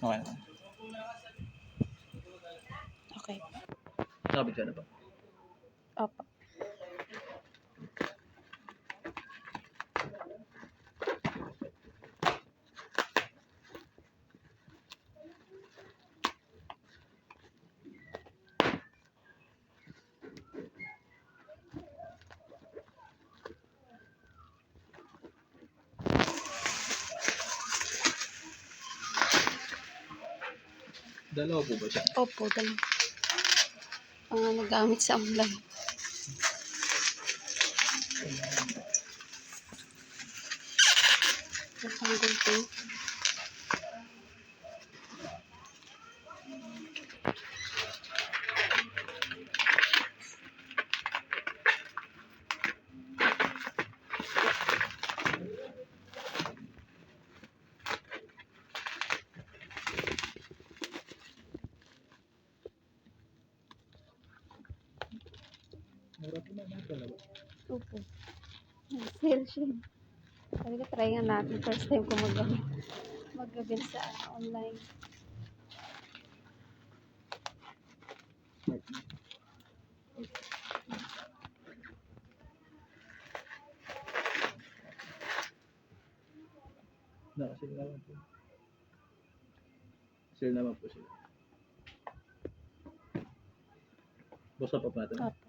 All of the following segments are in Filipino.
Okay na. Okay. Nakabit ka na ba? Opo. Dalawa po ba siya? Opo, dalawa. Nagamit sa online. Natanggol po. Mura po na dalawa. Opo. Sale siya. Sabi ko, try nga natin. First time ko mag-gabil sa online. Nakasil naman po. Sale naman po sila. Basta pa natin. Opo.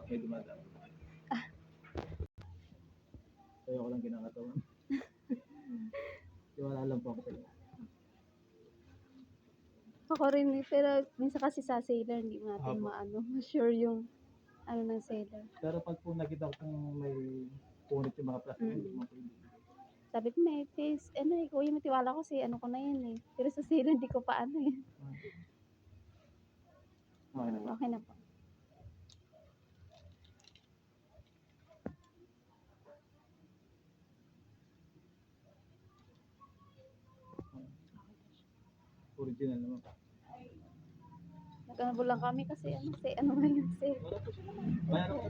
May dumadaan. Kaya ko lang kinakatawan. Wala lang po ako sa'yo. Ako rin eh, pero minsan kasi sa seller, hindi natin ma-sure yung ng seller. Pero pag po nakita ko kung may punit yung mga plastic, hindi mo po ibibigay. Sabi ko, may face, kuya, matiwala ko si ko na yun eh. Pero sa seller, hindi ko pa eh. Okay na ba? Okay na po. Original naman pa. Nag-ano lang kami kasi nga yun, sale. Wala po sila. Bayaran ko.